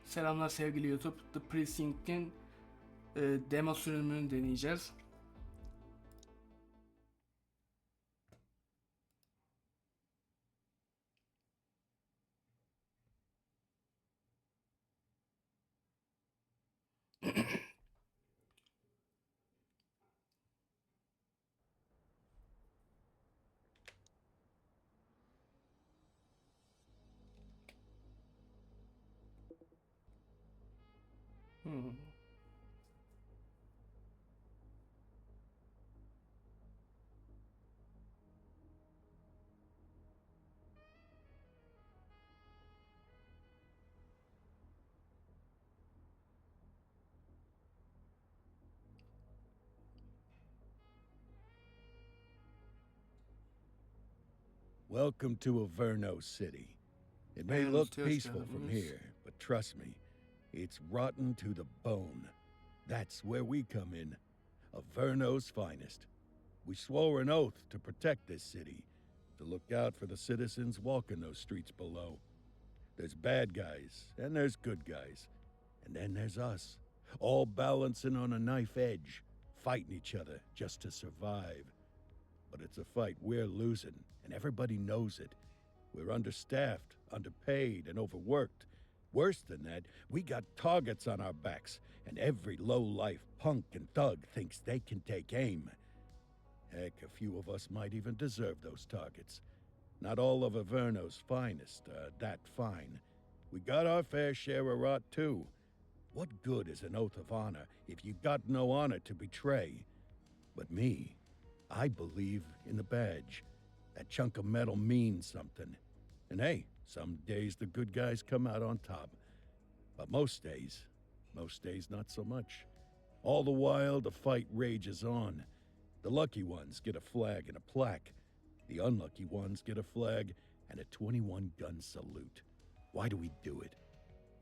Selamlar sevgili YouTube. The Precinct'in demo sürümünü deneyeceğiz. Welcome to Averno City. It may And look still peaceful from shadows. here, but trust me, it's rotten to the bone. That's where we come in. Averno's finest. We swore an oath to protect this city, to look out for the citizens walking those streets below. There's bad guys, and there's good guys. And then there's us, all balancing on a knife edge, fighting each other just to survive. But it's a fight we're losing, and everybody knows it. We're understaffed, underpaid, and overworked. Worse than that, we got targets on our backs, and every low-life punk and thug thinks they can take aim. Heck, a few of us might even deserve those targets. Not all of Averno's finest are that fine. We got our fair share of rot, too. What good is an oath of honor if you got no honor to betray? But me, I believe in the badge. That chunk of metal means something. And hey, some days the good guys come out on top. But most days not so much. All the while, the fight rages on. The lucky ones get a flag and a plaque. The unlucky ones get a flag and a 21-gun salute. Why do we do it?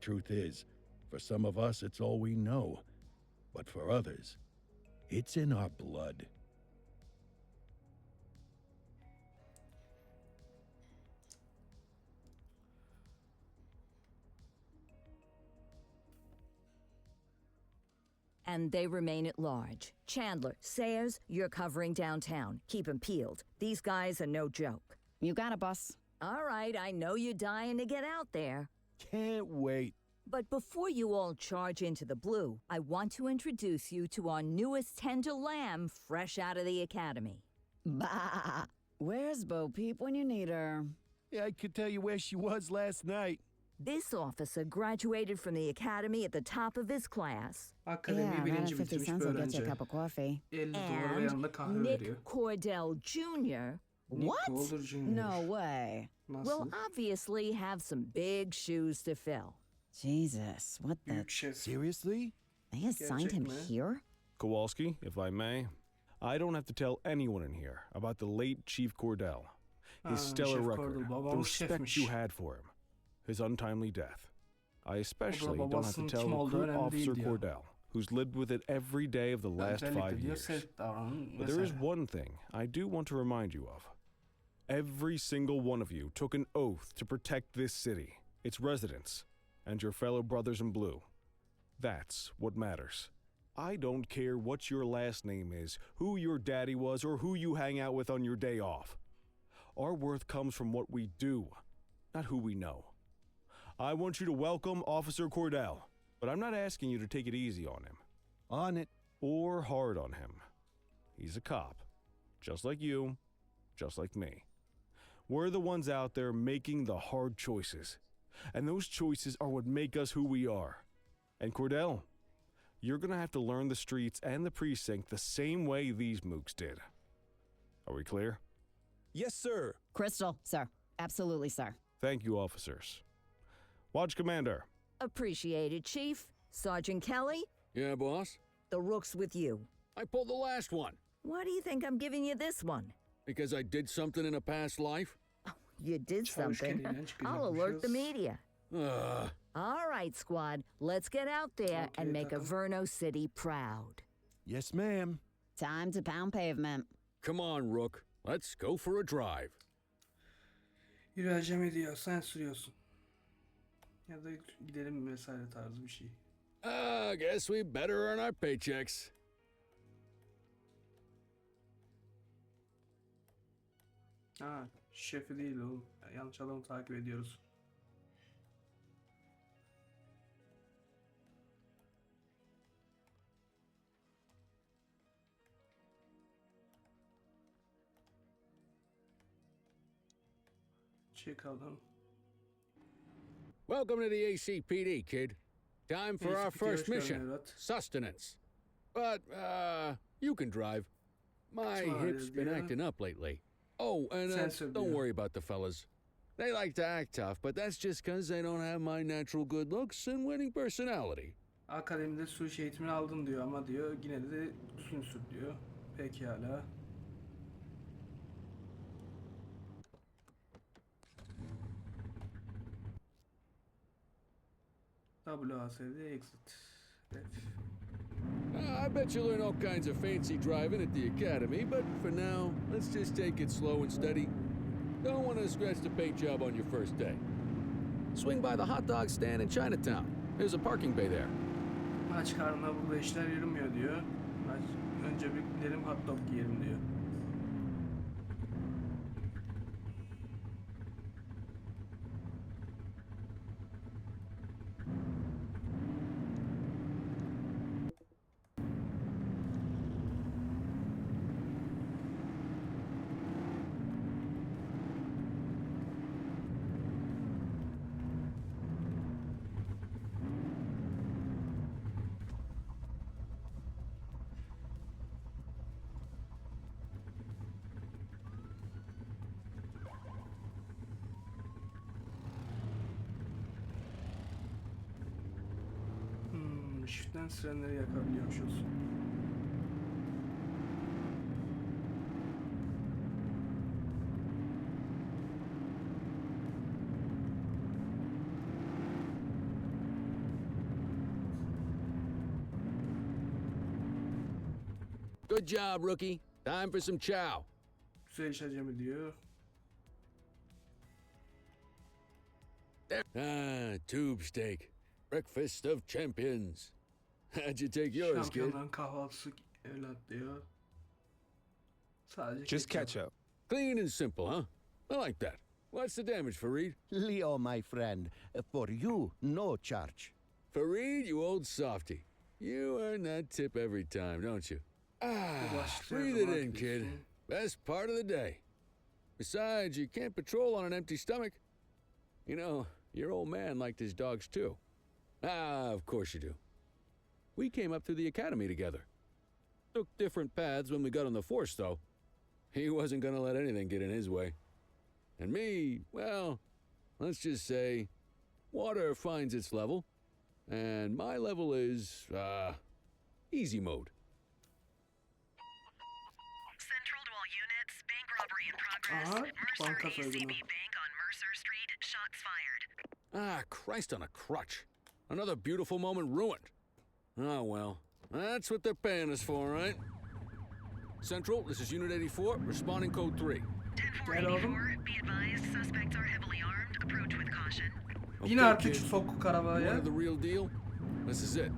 Truth is, for some of us, it's all we know. But for others, it's in our blood. And they remain at large. Chandler, Sayers, you're covering downtown. Keep 'em peeled. These guys are no joke. You got it, boss. All right, I know you're dying to get out there. Can't wait. But before you all charge into the blue, I want to introduce you to our newest tender lamb fresh out of the academy. Bah! Where's Bo Peep when you need her? Yeah, I could tell you where she was last night. This officer graduated from the academy at the top of his class. Akademi Yeah, right at birinci 50 bitirmiş bir cents will get you a öğrenci. cup of coffee. 50 dolar ve yanında And kahve veriyor. Nick Cordell Jr. What? Calder Jr. No way. Nasıl? will obviously have some big shoes to fill. Jesus, what the? Büyük şef. Seriously? They assigned him Gerçek mi? here? Kowalski, if I may, I don't have to tell anyone in here about the late Chief Cordell, his stellar Chef record, Cordell, the babam respect şefmiş. you had for him, his untimely death. I especially don't have to babasının tell kim olduğu Recruit önemli Officer değil diyor. Cordell, who's lived with it every day of the last Özellikle 5 diyor years. sert davranın. But there is Mesela. one thing I do want to remind you of. Every single one of you took an oath to protect this city, its residents, and your fellow brothers in blue. That's what matters. I don't care what your last name is, who your daddy was, or who you hang out with on your day off. Our worth comes from what we do, not who we know. I want you to welcome Officer Cordell, but I'm not asking you to take it easy on him. On it. Or hard on him. He's a cop, just like you, just like me. We're the ones out there making the hard choices, and those choices are what make us who we are. And Cordell, you're gonna have to learn the streets and the precinct the same way these mooks did. Are we clear? Yes, sir. Crystal, sir. Absolutely, sir. Thank you, officers. Watch Commander. Appreciated, Chief. Sergeant Kelly, Yeah, boss. the rook's with you. I pulled the last one Why do you think I'm giving you this one? because I did something in a past life. You did Çavuş something. kendinden I'll alert the çıkacakmışız. media. All right, squad. Let's get out there Okay, and make takım. Averno City proud. Yes, ma'am. Time to pound pavement. Come on, Rook. Let's go for a drive. Yürü acemi diyor. Sen sürüyorsun. Ya da gidelim vesaire tarzı bir şey. I guess we better earn our paychecks. Ha, şefi değil oğlum. Yanlış adamı takip ediyoruz. Çıkalım. Welcome to the ACPD, kid. Time for our ACPD 'ye first hoş geldin mission. evlat. Sustenance. But, you can drive. My Come on, hip's been dear. acting up lately. Oh, and Sensitive, don't dear. worry about the fellas. They like to act tough, but that's just because they don't have my natural good looks and winning personality. Akademide sürüş eğitimini aldın diyor ama diyor yine de düzgün sür diyor. Pekala. WASD exit. F. I bet you'll learn all kinds of fancy driving at the academy, but for now, let's just take it slow and steady. Don't want to scratch the paint job on your first day. Swing by the hot dog stand in Chinatown. There's a parking bay there. Aç karnına burada işler yürümüyor diyor. Önce bir gidelim hot dog yiyelim diyor. Shift'ten sirenleri yakabiliyormuşuz. Good job, rookie. Time for some chow. Güzel iş acemi diyor. Tube steak. Breakfast of champions. How'd you take yours, kid? Şampiyonların kahvaltısı evlat diyor. Sadece Just ketçap. ketchup. Clean and simple, huh? I like that. What's the damage, Fareed? Leo, my friend, for you, no charge. Fareed, you old softy. You earn that tip every time, don't you? Breathe it in, kid. Best part of the day. Besides, you can't patrol on an empty stomach. You know, your old man liked his dogs too. Of course you do. We came up through the academy together. Took different paths when we got on the force, though. He wasn't gonna let anything get in his way. And me, well, let's just say, water finds its level, and my level is, easy mode. Central to all units, bank robbery in progress. Aha, Mercer banka ACB soygunu. Bank on Mercer Street, shots fired. Christ on a crutch. Another beautiful moment ruined. Oh, well, that's what they're paying us for, right? Central, this is Unit 84, responding code 3. 10-484, be advised, suspects are heavily armed. Approach with caution. Yine Okay, artık kid. şu sokuk You arabaya. wanted the real deal? This is it.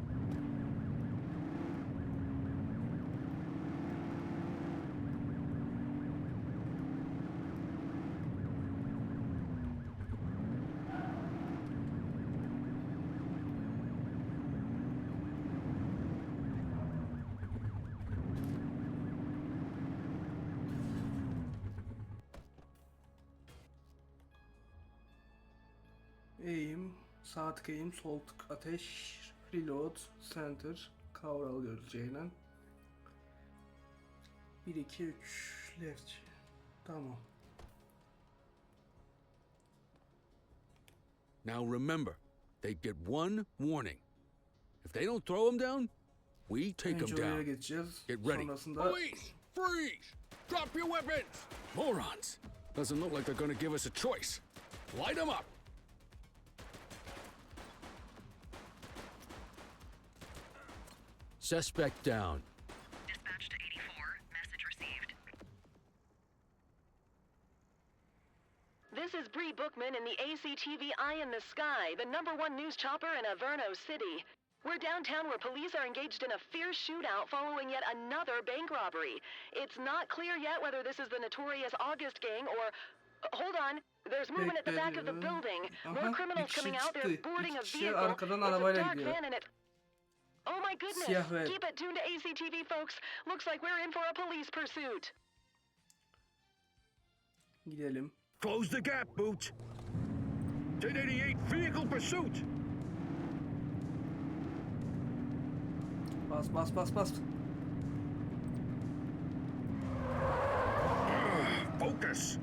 Eğim, sağ tık eğim, sol tık ateş, reload, center, cover alıyoruz C'yle. 1, 2, 3, left. Tamam. Now remember, they get one warning. If they don't throw them down, we take them Önce oraya down. geçeceğiz. Get ready. Sonrasında Police, freeze! Drop your weapons! Morons! Doesn't look like they're gonna give us a choice. Light them up! Suspect down. Dispatch to 84, message received. This is Bree Bookman in the ACTV Eye in the the Sky, the #1 news chopper in Averno City. We're downtown where police are engaged in a fierce shootout following yet another bank robbery. It's not clear yet whether this is the notorious August gang or... Hold on. There's movement at the back of the building. More Aha, bir criminals kişi coming out. They're çıktı. boarding a İki kişi vehicle. arkadan It's a arabayla dark gidiyor. van and it... Oh my goodness. Siyah ve... Keep it tuned to ACTV, folks. Looks like we're in for a police pursuit. Gidelim. Close the gap, Boots. 1088 vehicle pursuit. Bas bas bas bas. Focus.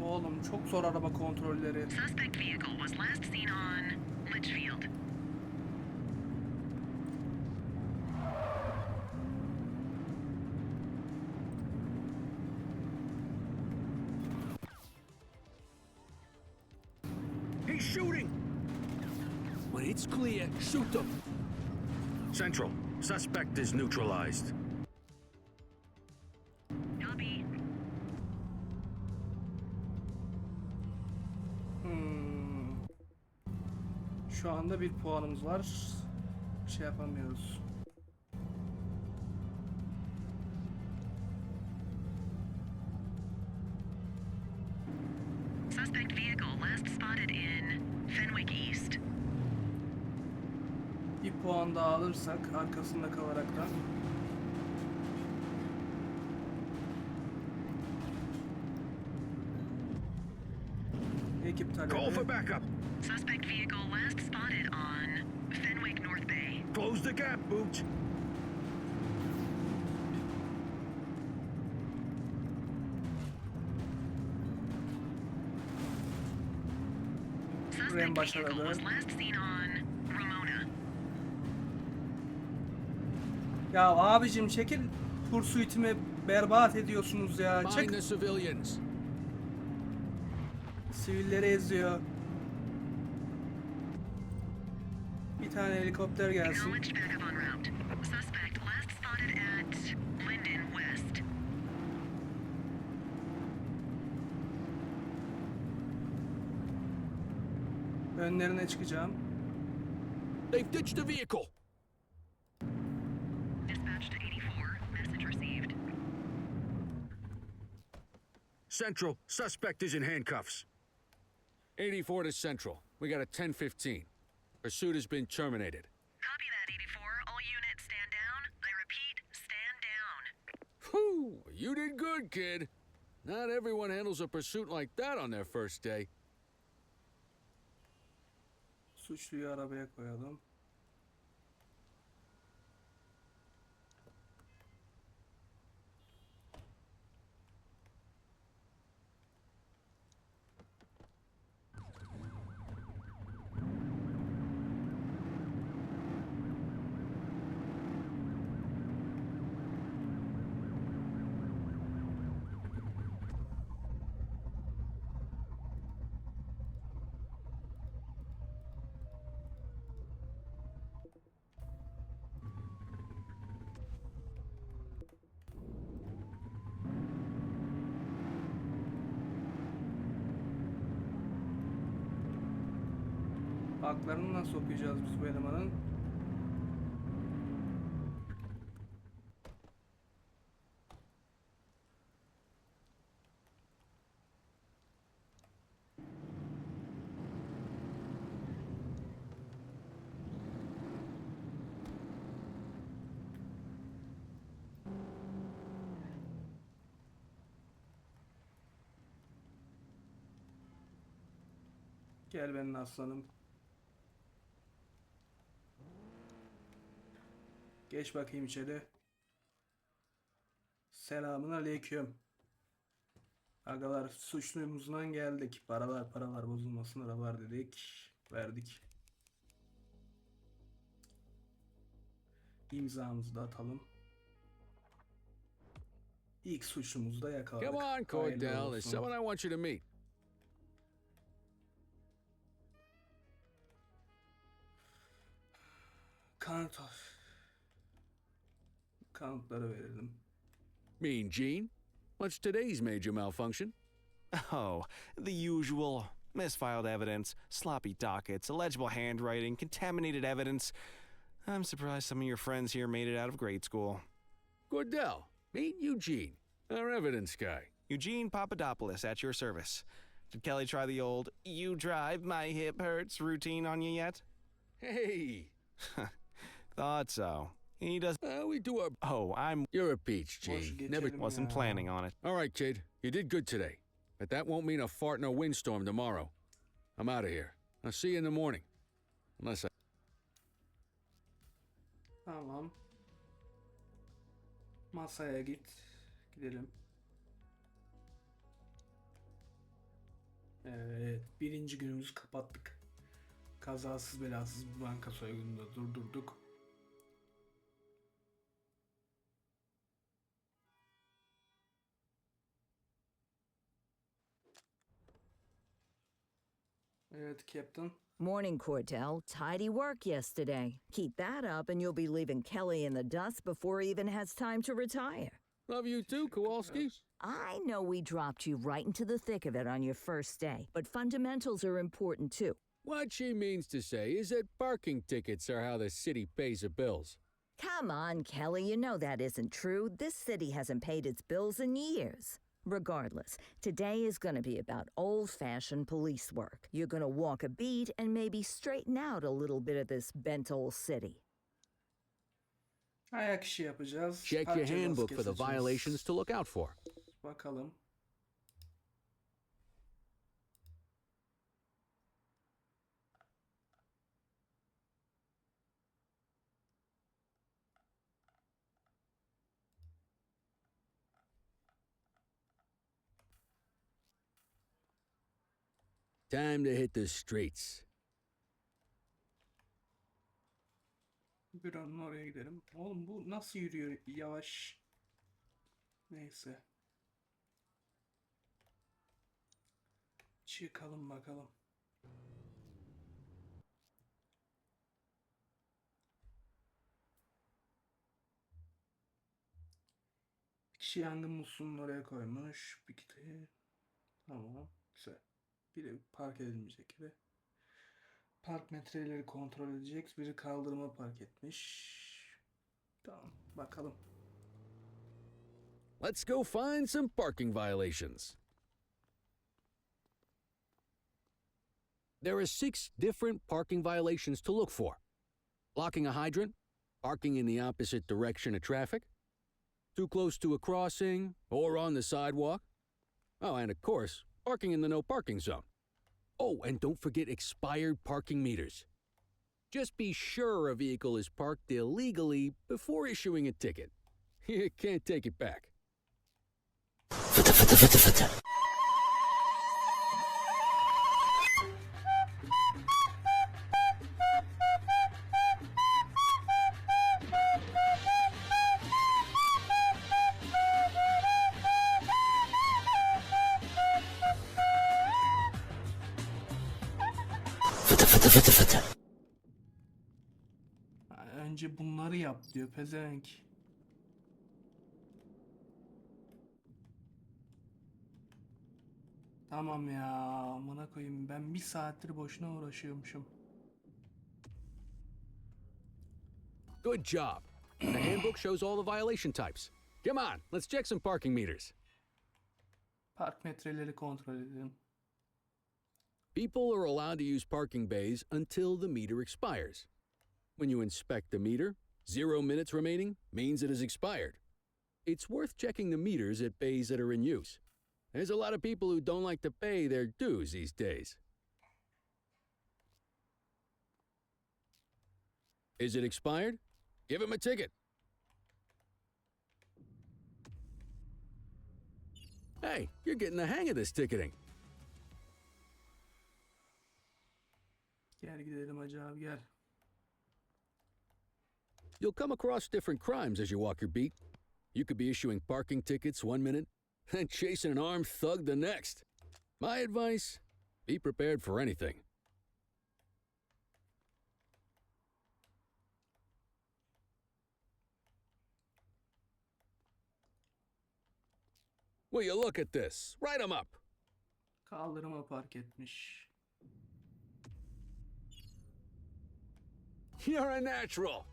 Oğlum çok zor araba kontrolleri. Suspect vehicle was last seen on Litchfield. He's shooting. When it's clear, shoot them. Central. Suspect is neutralized. Copy. Şu anda bir puanımız var. Şey yapamıyoruz. Suspect vehicle last spotted in Fenwick East. Bir puan daha alırsak arkasında kalaraktan. Ekip Call for talebi. backup. Suspect vehicle last spotted on Fenwick North Bay. Close the gap, Boots. Ren Suspect vehicle was başarılı. last seen on Ramona. Ya abicim çekil, pursuit'imi berbat ediyorsunuz ya. Find Çek. the civilians. Sivilleri eziyor. Bir tane helikopter gelsin. Acknowledged backup en route. Suspect last spotted at Linden West. Önlerine çıkacağım. They've ditched the vehicle. Dispatch to 84. Message received. Central. Suspect is in handcuffs. 84 to Central. We got a 10:15. Pursuit has been terminated. Copy that, 84. All units stand down. I repeat, stand down. Whew, you did good, kid. Not everyone handles a pursuit like that on their first day. Suçluyu arabaya koyalım. Haklarını nasıl okuyacağız biz bu elemanın? Gel benim aslanım. Geç bakayım içeri. Selamun aleyküm. Agalar, suçlumuzdan geldik. Paralar bozulmasın, aralar dedik. Verdik. İmzamızı da atalım. İlk suçlumuzu da yakaladık. Come on, Hayırlı Cordell. There's olsun. someone I want you to meet. Kanıtları verelim. Mean Gene? What's today's major malfunction? Oh, the usual. Misfiled evidence, sloppy dockets, illegible handwriting, contaminated evidence. I'm surprised some of your friends here made it out of grade school. Cordell, meet Eugene, our evidence guy. Eugene Papadopoulos at your service. Did Kelly try the old, you drive, my hip hurts routine on you yet? Hey! Thought so. He does. We do our... Oh, You're a peach, Gene. Never... wasn't planning on it. All right, kid. You did good today. But that won't mean a fart in a windstorm tomorrow. I'm out of here. I'll see you in the morning. Unless I... Tamam. Masaya git. Gidelim. Evet. Birinci günümüzü kapattık. Kazasız belasız bir banka soygununda durdurduk. Evet Captain. Morning, Cordell. Tidy work yesterday. Keep that up and you'll be leaving Kelly in the dust before he even has time to retire. Love you too, Kowalski. I know we dropped you right into the thick of it on your first day, but fundamentals are important too. What she means to say is that parking tickets are how the city pays the bills. Come on, Kelly, you know that isn't true. This city hasn't paid its bills in years. Regardless, today is going to be about old-fashioned police work. You're going to walk a beat and maybe straighten out a little bit of this bent old city. Ayak işi yapacağız. Check Park your cezası handbook for the keseceğiz. violations to look out for. Bakalım. Time to hit the streets. Büronun oraya gidelim. Oğlum bu nasıl yürüyor yavaş. Neyse. Çıkalım bakalım. Bir kişi yangın musluğunu oraya koymuş. Bir kişi... Tamam. Güzel. Biri park edilmeyecek gibi. Park metreleri kontrol edecek. Biri kaldırıma park etmiş. Tamam. Bakalım. Let's go find some parking violations. There are 6 different parking violations to look for. Blocking a hydrant, parking in the opposite direction of traffic, too close to a crossing or on the sidewalk. Oh, and of course, parking in the no parking zone. Oh, and don't forget expired parking meters. Just be sure a vehicle is parked illegally before issuing a ticket. You can't take it back. Önce bunları yap diyor pezevenk. Tamam ya, amına koyayım, ben bir saattir boşuna uğraşıyormuşum. Good job. The handbook shows all the violation types. Come on, let's check some parking meters. Park metreleri kontrol edelim. People are allowed to use parking bays until the meter expires. When you inspect the meter, 0 minutes remaining means it has expired. It's worth checking the meters at bays that are in use. There's a lot of people who don't like to pay their dues these days. Is it expired? Give him a ticket. Hey, you're getting the hang of this ticketing. Gel gidelim hacı abi, gel. You'll come across different crimes as you walk your beat. You could be issuing parking tickets 1 minute and chasing an armed thug the next. My advice, be prepared for anything. Will you look at this? Write 'em up. Kaldırıma park etmiş. You're a natural.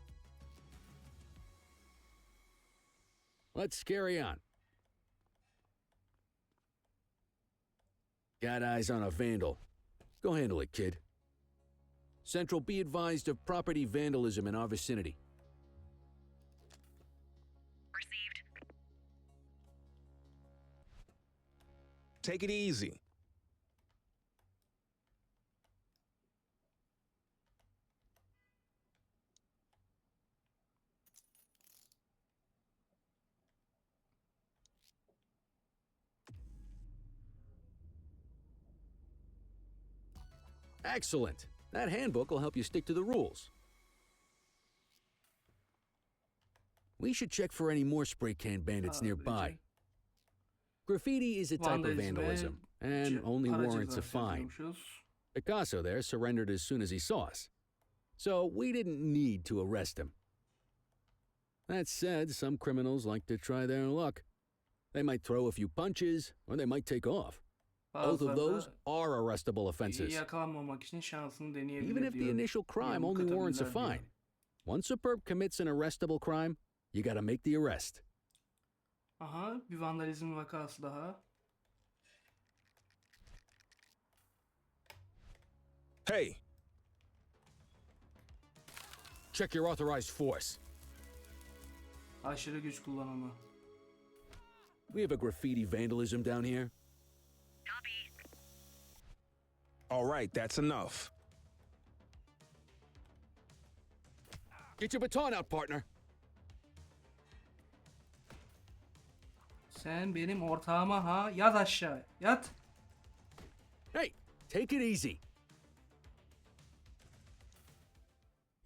Let's carry on. Got eyes on a vandal. Go handle it, kid. Central, be advised of property vandalism in our vicinity. Received. Take it easy. Excellent. That handbook will help you stick to the rules. We should check for any more spray can bandits nearby. Graffiti is a type of vandalism and only warrants a fine. Picasso there surrendered as soon as he saw us, so we didn't need to arrest him. That said, some criminals like to try their luck. They might throw a few punches, or they might take off. Both of those are arrestable offenses. Yakalanmamak için şansını deneyebilir Even if the diyor. initial crime only warrants a Katabilirler diyor. fine. Once a perp commits an arrestable crime, you gotta make the arrest. Aha, bir vandalizm vakası daha. Hey, Check your authorized force. Aşırı güç kullanımı. We have a graffiti vandalism down here. Copy. all right, that's enough. Get your baton out, partner. Sen benim ortağıma ha. Yat aşağı. Yat. Hey, take it easy.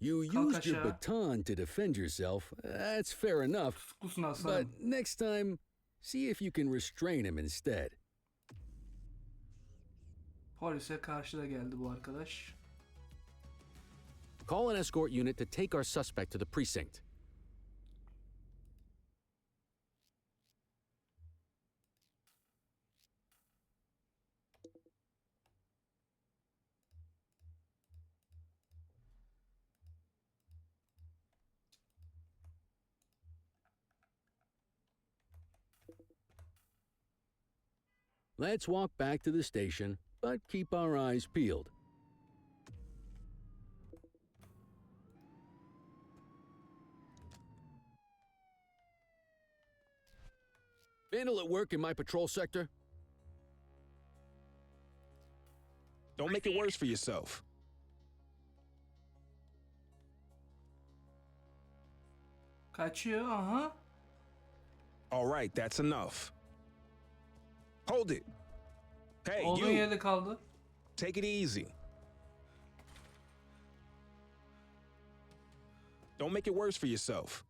You Kalk used your aşağı. baton to defend yourself. That's fair enough. Tutuklusun But aslanım. next time, see if you can restrain him instead. Polise karşı da geldi bu arkadaş. Call an escort unit to take our suspect to the precinct. Let's walk back to the station, but keep our eyes peeled. Vandal at work in my patrol sector? Don't make it worse for yourself. Kaçıyor aha. All right, that's enough. Hold it. Hey, Olduğu you, yerde kaldı. take it easy. Don't make it worse for yourself.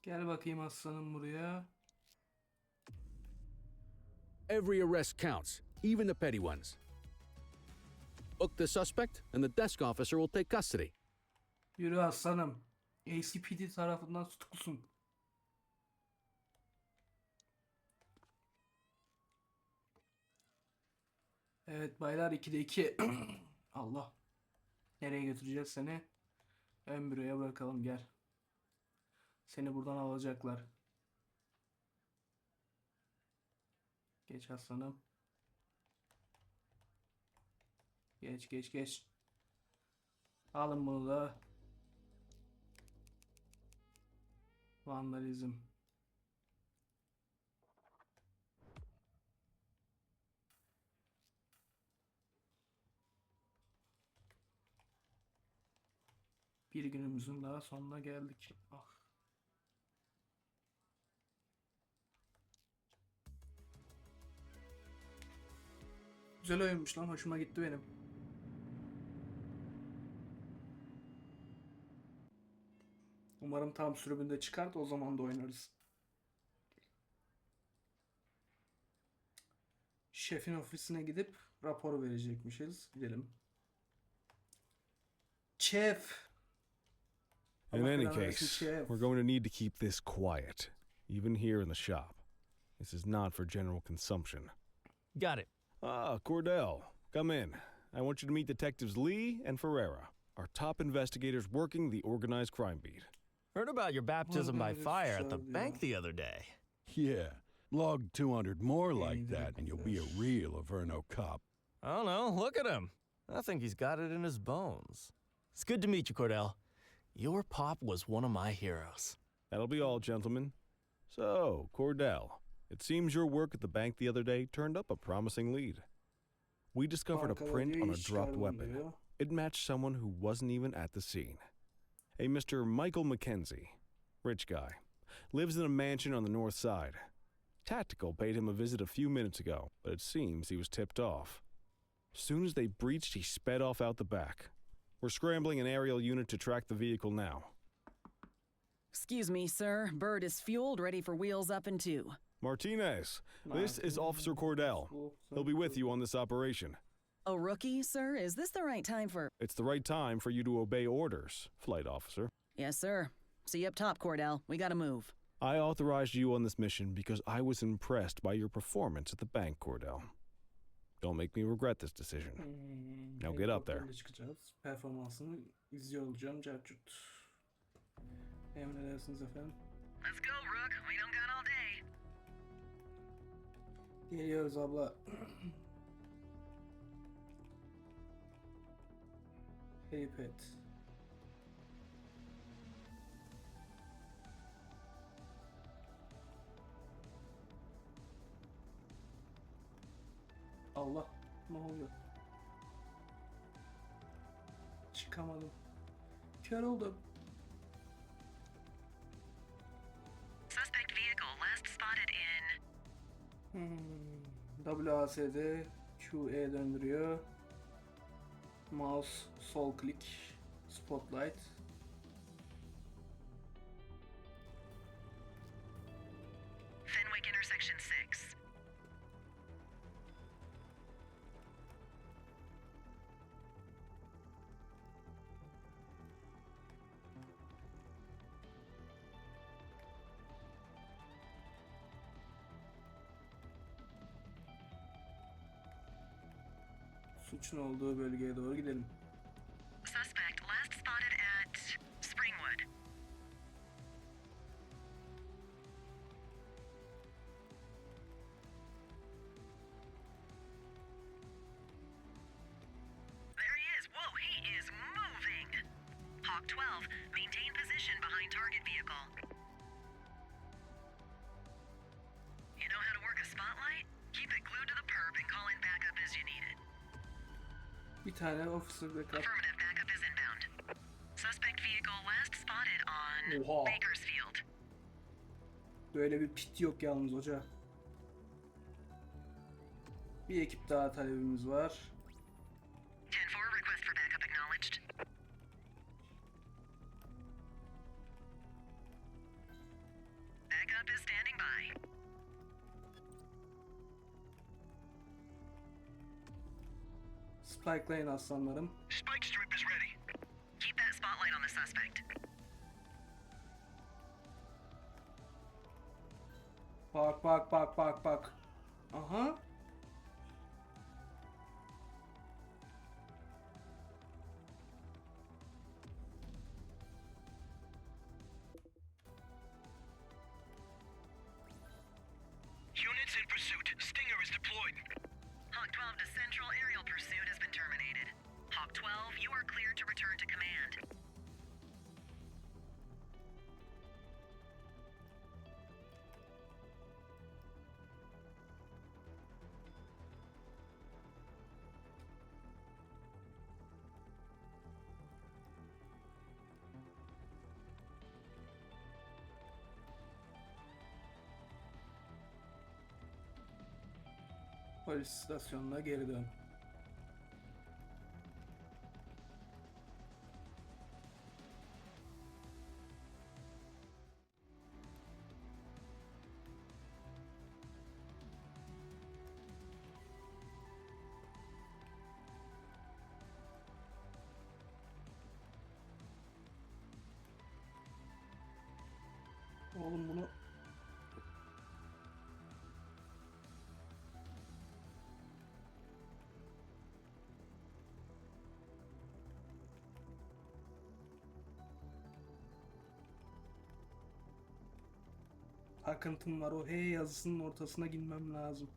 Gel bakayım aslanım buraya. Every arrest counts, even the petty ones. Book the suspect, and the desk officer will take custody. Yürü aslanım. ACPD tarafından tutuklusun. Evet baylar 2'de 2. Allah. Nereye götüreceğiz seni? Ön büroya bırakalım gel. Seni buradan alacaklar. Geç aslanım. Geç geç geç. Alın bunu da. Vandalizm. Bir günümüzün daha sonuna geldik. Ah. Güzel oyunmuş lan. Hoşuma gitti benim. Umarım tam sürümünde çıkar da o zaman da oynarız. Şefin ofisine gidip rapor verecekmişiz. Gidelim. Şef. In any Allah versin, case, şef. we're going to need to keep this quiet, even here in the shop. This is not for general consumption. Got it. Ah, Cordell, come in. I want you to meet Detectives Lee and Ferreira, our top investigators working the organized crime beat. Heard about your baptism by Organized fire at the crime, bank yeah. the other day. Yeah, log 200 more like Indeed. that, and you'll be a real Averno cop. I don't know. Look at him. I think he's got it in his bones. It's good to meet you, Cordell. Your pop was one of my heroes. That'll be all, gentlemen. So, Cordell, it seems your work at the bank the other day turned up a promising lead. We discovered a Bankada print diyor, on a iş dropped çıkardım weapon. diyor. It matched someone who wasn't even at the scene. A Mr. Michael McKenzie, rich guy, lives in a mansion on the north side. Tactical paid him a visit a few minutes ago, but it seems he was tipped off. Soon as they breached, he sped off out the back. We're scrambling an aerial unit to track the vehicle now. Excuse me, sir. Bird is fueled, ready for wheels up in 2. Martinez, this is Officer Cordell. He'll be with you on this operation. A rookie, sir? Is this the right time for... It's the right time for you to obey orders, flight officer. Yes, sir. See you up top, Cordell. We gotta move. I authorized you on this mission because I was impressed by your performance at the bank, Cordell. Don't make me regret this decision. Now get up there. Helikopterle çıkacağız. Performansını izliyor olacağım. Cercut. Emredersiniz efendim. Let's go, Rook. We don't got all day. Geliyoruz abla. Helipad. Allah, ne oluyor? Çıkamadım. Kör oldum. Suspect vehicle last spotted in... WASD QE döndürüyor. Mouse sol klik. Spotlight. Fenwick intersection 6. Suçun olduğu bölgeye doğru gidelim. Suspect last spotted at Springwood. There he is. Whoa, he is moving. Hawk 12, maintain position behind target vehicle. You know how to work a spotlight? Keep it glued to the perp and call in backup as you need it. Bir tane officer backup. Affirmative, backup is inbound. Suspect vehicle last spotted on Oha. Bakersfield. Böyle bir pit yok yalnız hoca. Bir ekip daha talebimiz var. 10-4, request for backup acknowledged. Backup is standing by. Spike Lane aslanlarım. Spike strip is ready. Keep that spotlight on the suspect. Bak bak bak bak bak. Aha. Units in pursuit. Stinger is deployed. Hawk 12 to Central. Aerial pursuit has been terminated. Hawk 12, you are cleared to return to command. Polis istasyonuna geri dön. Oğlum bunu akıntım var, o H yazısının ortasına girmem lazım.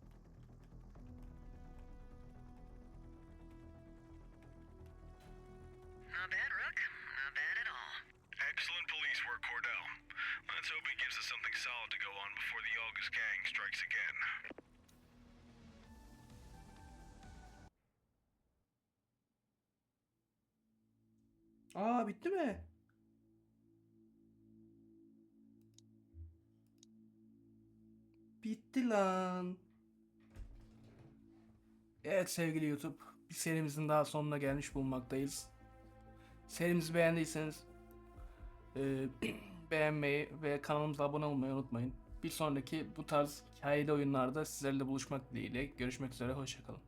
Not bad, Rook. Not bad at all. Excellent police work, Cordell. Let's hope it gives us something solid to go on before the August gang strikes again. Aa, bitti mi? Bitti lan. Evet sevgili YouTube, bir serimizin daha sonuna gelmiş bulunmaktayız. Serimizi beğendiyseniz beğenmeyi ve kanalımıza abone olmayı unutmayın. Bir sonraki bu tarz hikayeli oyunlarda sizlerle buluşmak dileğiyle. Görüşmek üzere, hoşçakalın.